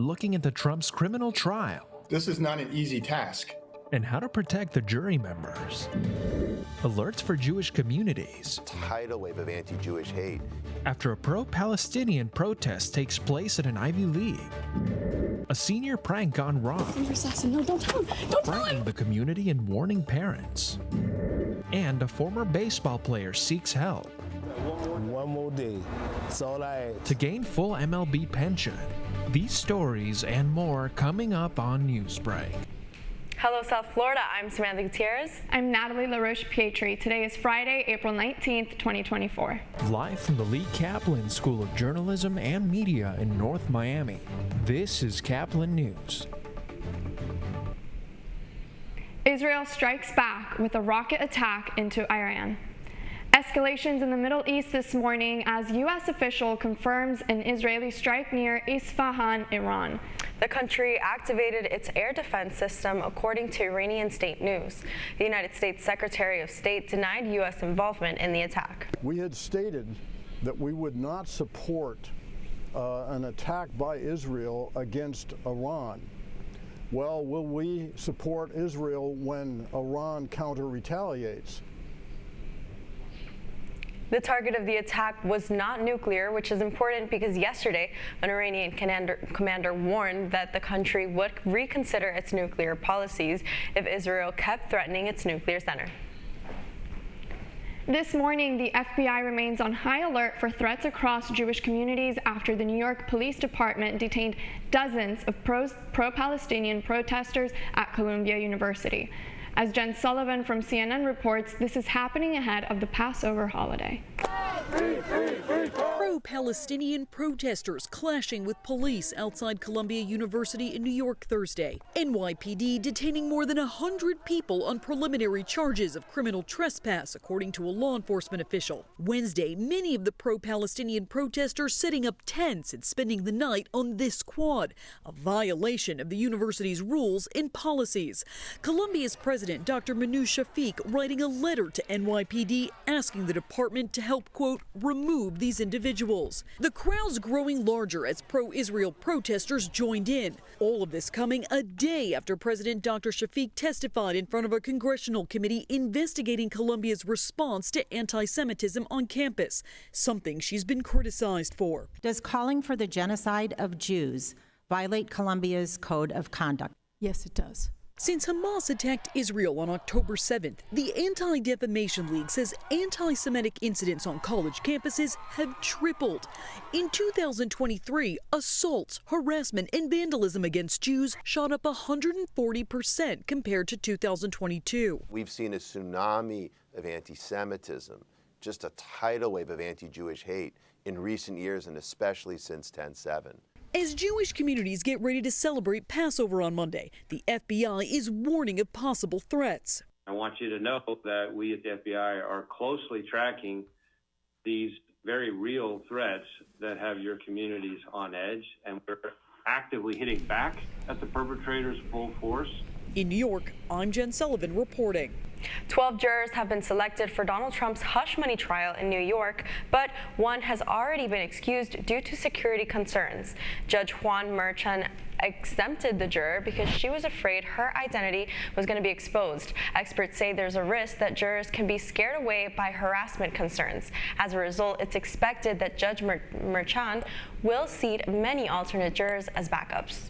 looking into Trump's criminal trial. This is not an easy task. And how to protect the jury members. Alerts for Jewish communities. Tidal wave of anti-Jewish hate. After a pro-Palestinian protest takes place at an Ivy League. A senior prank gone wrong. No, don't tell him. Don't tell Frightening him. the community and warning parents. And a former baseball player seeks help. One more day. That's all I had. To gain full MLB pension. These stories and more coming up on Newsbreak. Hello, South Florida. I'm Samantha Gutierrez. I'm Natalie LaRoche-Pietri. Today is Friday, April 19th, 2024. Live from the Lee Kaplan School of Journalism and Media in North Miami, this is Caplin News. Israel strikes back with a rocket attack into Iran. Escalations in the Middle East this morning as U.S. official confirms an Israeli strike near Isfahan, Iran. The country activated its air defense system, according to Iranian state news. The United States Secretary of State denied U.S. involvement in the attack. We had stated that we would not support an attack by Israel against Iran. Well, will we support Israel when Iran counter-retaliates? The target of the attack was not nuclear, which is important because yesterday an Iranian commander warned that the country would reconsider its nuclear policies if Israel kept threatening its nuclear center. This morning, the FBI remains on high alert for threats across Jewish communities after the New York Police Department detained dozens of pro-Palestinian protesters at Columbia University. As Jen Sullivan from CNN reports, this is happening ahead of the Passover holiday. Pro-Palestinian protesters clashing with police outside Columbia University in New York Thursday. NYPD detaining more than 100 people on preliminary charges of criminal trespass, according to a law enforcement official. Wednesday, many of the pro-Palestinian protesters setting up tents and spending the night on this quad, a violation of the university's rules and policies. Columbia's president, Dr. Manu Shafiq, writing a letter to NYPD asking the department to help, quote, remove these individuals. The crowds growing larger as pro-Israel protesters joined in. All of this coming a day after President Dr. Shafiq testified in front of a congressional committee investigating Columbia's response to anti-Semitism on campus, something she's been criticized for. Does calling for the genocide of Jews violate Columbia's code of conduct? Yes, it does. Since Hamas attacked Israel on October 7th, the Anti-Defamation League says anti-Semitic incidents on college campuses have tripled. In 2023, assaults, harassment, and vandalism against Jews shot up 140% compared to 2022. We've seen a tsunami of anti-Semitism, just a tidal wave of anti-Jewish hate in recent years, and especially since 10/7. As Jewish communities get ready to celebrate Passover on Monday, the FBI is warning of possible threats. I want you to know that we at the FBI are closely tracking these very real threats that have your communities on edge, and we're actively hitting back at the perpetrators full force. In New York, I'm Jen Sullivan reporting. 12 jurors have been selected for Donald Trump's hush money trial in New York, but one has already been excused due to security concerns. Judge Juan Merchan exempted the juror because she was afraid her identity was going to be exposed. Experts say there's a risk that jurors can be scared away by harassment concerns. As a result, it's expected that Judge Merchan will seat many alternate jurors as backups.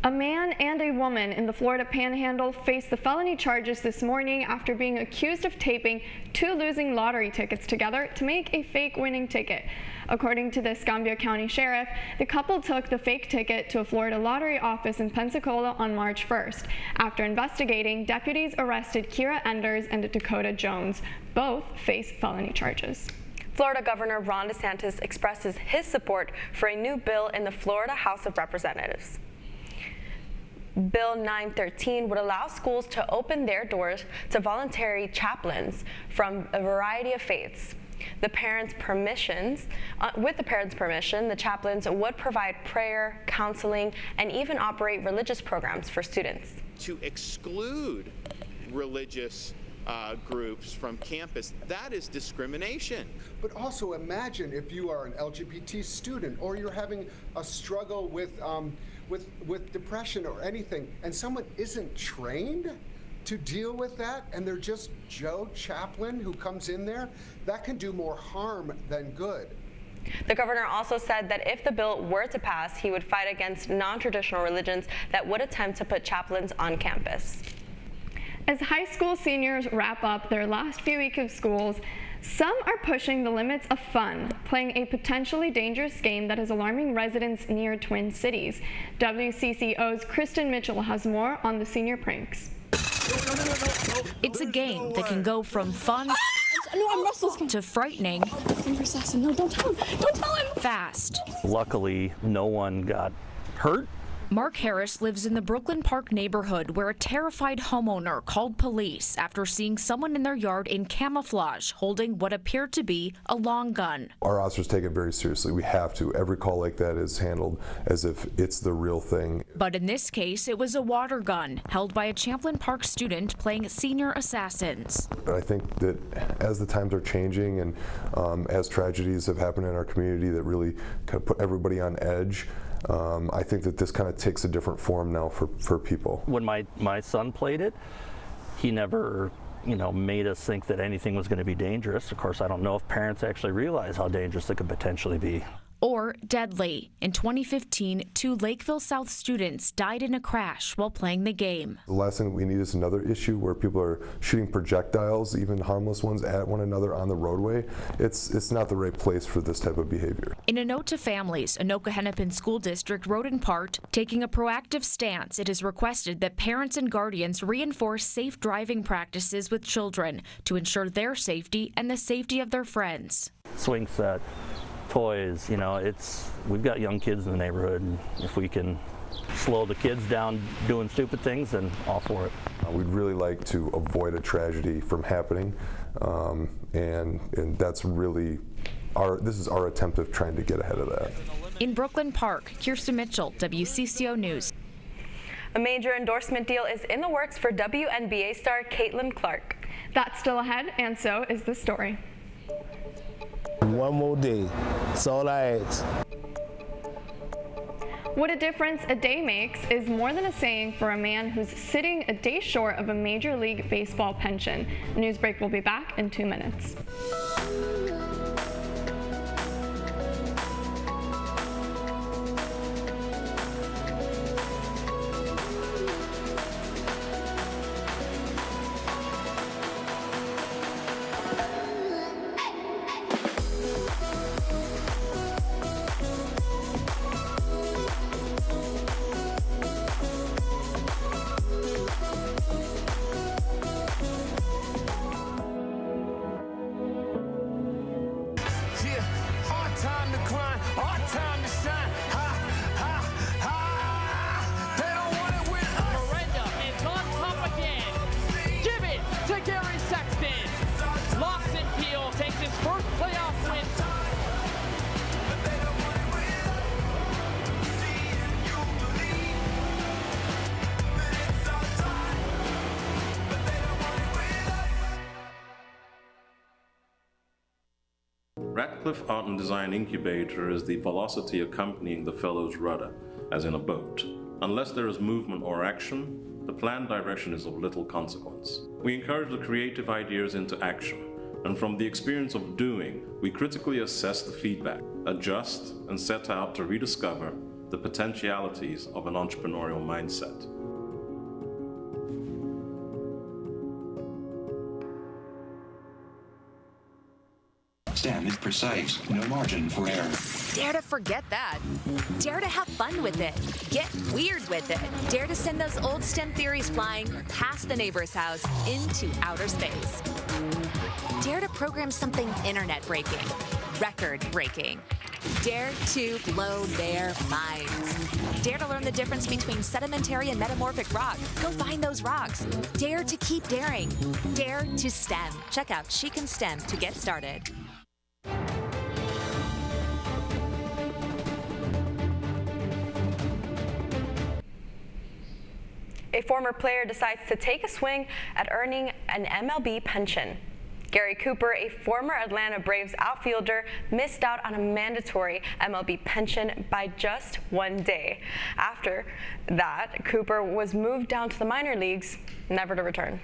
A man and a woman in the Florida Panhandle faced the felony charges this morning after being accused of taping 2 losing lottery tickets together to make a fake winning ticket. According to the Escambia County Sheriff, the couple took the fake ticket to a Florida lottery office in Pensacola on March 1st. After investigating, deputies arrested Kira Enders and Dakota Jones. Both face felony charges. Florida Governor Ron DeSantis expresses his support for a new bill in the Florida House of Representatives. Bill 913 would allow schools to open their doors to voluntary chaplains from a variety of faiths. With the parents' permission, the chaplains would provide prayer, counseling, and even operate religious programs for students. To exclude religious groups from campus, that is discrimination. But also imagine if you are an LGBT student or you're having a struggle with with depression or anything, and someone isn't trained to deal with that, and they're just Joe Chaplin who comes in there, that can do more harm than good. The governor also said that if the bill were to pass, he would fight against non-traditional religions that would attempt to put chaplains on campus. As high school seniors wrap up their last few weeks of schools, some are pushing the limits of fun, playing a potentially dangerous game that is alarming residents near Twin Cities. WCCO's Kristen Mitchell has more on the senior pranks. It's a game that can go from fun to frightening No, don't tell him. Don't tell him. fast. Luckily, no one got hurt. Mark Harris lives in the Brooklyn Park neighborhood where a terrified homeowner called police after seeing someone in their yard in camouflage holding what appeared to be a long gun. Our officers take it very seriously. We have to. Every call like that is handled as if it's the real thing. But in this case, it was a water gun held by a Champlain Park student playing senior assassins. But I think that as the times are changing and as tragedies have happened in our community that really kind of put everybody on edge, I think that this kind of takes a different form now for people. When my son played it, he never, made us think that anything was going to be dangerous. Of course, I don't know if parents actually realize how dangerous it could potentially be. Or deadly. In 2015, 2 Lakeville South students died in a crash while playing the game. The last thing we need is another issue where people are shooting projectiles, even harmless ones, at one another on the roadway. It's not the right place for this type of behavior. In a note to families, Anoka Hennepin School District wrote in part, taking a proactive stance, it is requested that parents and guardians reinforce safe driving practices with children to ensure their safety and the safety of their friends. Swing set, toys, we've got young kids in the neighborhood, and if we can slow the kids down doing stupid things, then all for it. We'd really like to avoid a tragedy from happening, and that's really this is our attempt of trying to get ahead of that. In Brooklyn Park, Kirsten Mitchell, WCCO News. A major endorsement deal is in the works for WNBA star Caitlin Clark. That's still ahead, and so is the story. One more day. That's all I ask. What a difference a day makes is more than a saying for a man who's sitting a day short of a Major League Baseball pension. Newsbreak will be back in 2 minutes. Radcliffe Art and Design Incubator is the velocity accompanying the fellow's rudder, as in a boat. Unless there is movement or action, the planned direction is of little consequence. We encourage the creative ideas into action, and from the experience of doing, we critically assess the feedback, adjust, and set out to rediscover the potentialities of an entrepreneurial mindset. STEM is precise, no margin for error. Dare to forget that. Dare to have fun with it. Get weird with it. Dare to send those old STEM theories flying past the neighbor's house into outer space. Dare to program something internet-breaking, record-breaking. Dare to blow their minds. Dare to learn the difference between sedimentary and metamorphic rock. Go find those rocks. Dare to keep daring. Dare to STEM. Check out She Can STEM to get started. A former player decides to take a swing at earning an MLB pension. Gary Cooper, a former Atlanta Braves outfielder, missed out on a mandatory MLB pension by just 1 day. After that, Cooper was moved down to the minor leagues, never to return.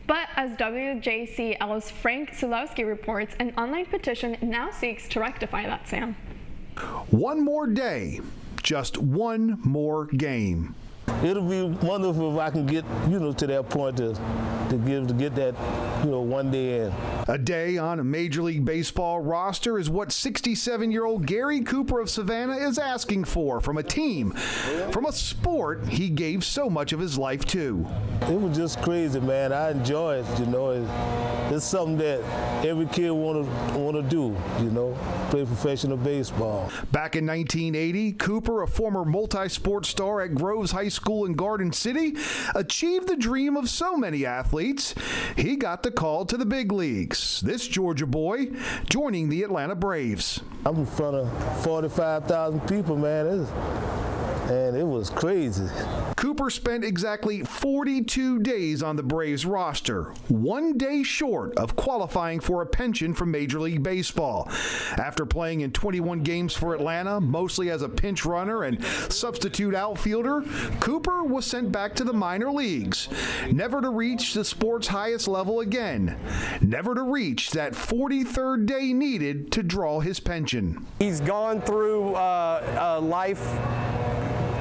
But as WJCL's Frank Sulowski reports, an online petition now seeks to rectify that, Sam. One more day, just one more game. It'll be wonderful if I can get, to that point to get that, 1 day in. A day on a Major League Baseball roster is what 67-year-old Gary Cooper of Savannah is asking for from a team, from a sport he gave so much of his life to. It was just crazy, man. I enjoy it, It's something that every kid want to do, play professional baseball. Back in 1980, Cooper, a former multi-sport star at Groves High School in Garden City, achieved the dream of so many athletes. He got the call to the big leagues. This Georgia boy joining the Atlanta Braves. I'm in front of 45,000 people, man. And it was crazy. Cooper spent exactly 42 days on the Braves roster, 1 day short of qualifying for a pension from Major League Baseball. After playing in 21 games for Atlanta, mostly as a pinch runner and substitute outfielder, Cooper was sent back to the minor leagues, never to reach the sport's highest level again, never to reach that 43rd day needed to draw his pension. He's gone through life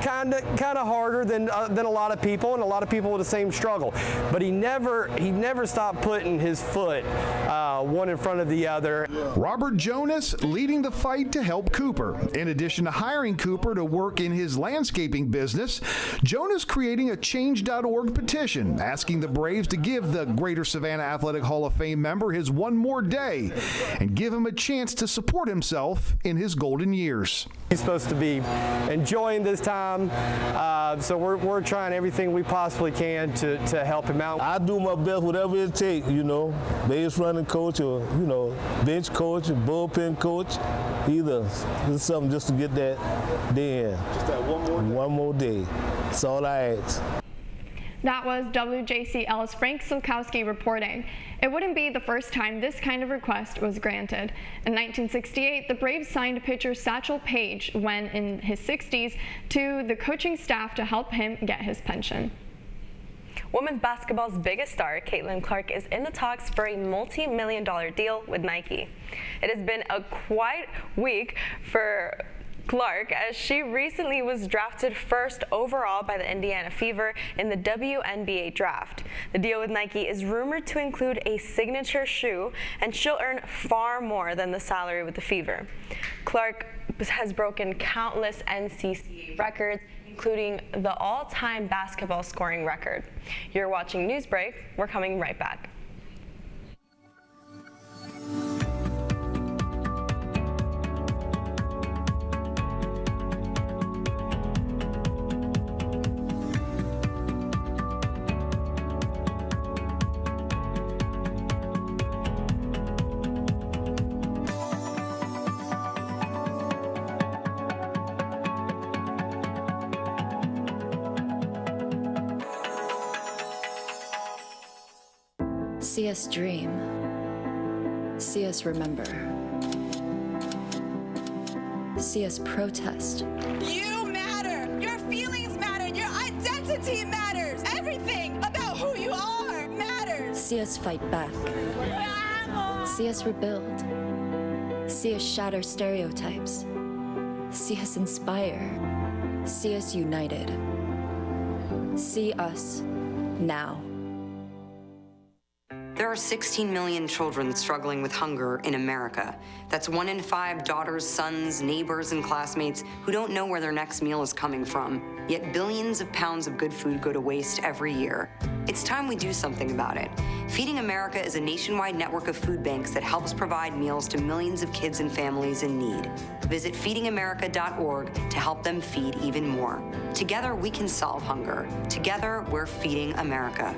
kind of harder than a lot of people, and a lot of people with the same struggle. But he never stopped putting his foot one in front of the other. Robert Jonas leading the fight to help Cooper. In addition to hiring Cooper to work in his landscaping business, Jonas creating a Change.org petition asking the Braves to give the Greater Savannah Athletic Hall of Fame member his one more day and give him a chance to support himself in his golden years. He's supposed to be enjoying this time, so we're trying everything we possibly can to help him out. I do my best, whatever it takes, base running coach or, bench coach or bullpen coach, either. It's something just to get that day in. Just that one more day. That's all I ask. That was WJCL's Frank Sulowski reporting. It wouldn't be the first time this kind of request was granted. In 1968, the Braves signed pitcher Satchel Paige when in his 60s to the coaching staff to help him get his pension. Women's basketball's biggest star, Caitlin Clark, is in the talks for a multi-million-dollar deal with Nike. It has been a quiet week for Clark, as she recently was drafted first overall by the Indiana Fever in the WNBA draft. The deal with Nike is rumored to include a signature shoe, and she'll earn far more than the salary with the Fever. Clark has broken countless NCAA records, including the all-time basketball scoring record. You're watching Newsbreak. We're coming right back. See us dream. See us remember. See us protest. You matter. Your feelings matter. Your identity matters. Everything about who you are matters. See us fight back. See us rebuild. See us shatter stereotypes. See us inspire. See us united. See us now. There are 16 million children struggling with hunger in America. That's 1 in 5 daughters, sons, neighbors, and classmates who don't know where their next meal is coming from. Yet billions of pounds of good food go to waste every year. It's time we do something about it. Feeding America is a nationwide network of food banks that helps provide meals to millions of kids and families in need. Visit feedingamerica.org to help them feed even more. Together, we can solve hunger. Together, we're feeding America.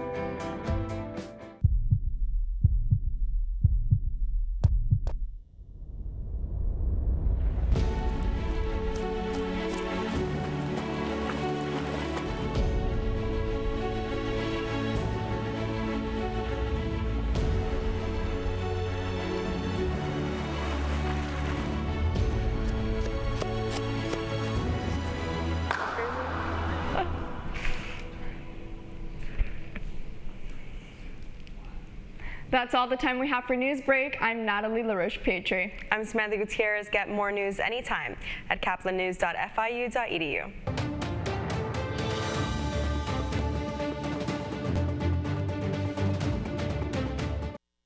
That's all the time we have for Newsbreak. I'm Natalie LaRoche-Petrie. I'm Samantha Gutierrez. Get more news anytime at caplinnews.fiu.edu.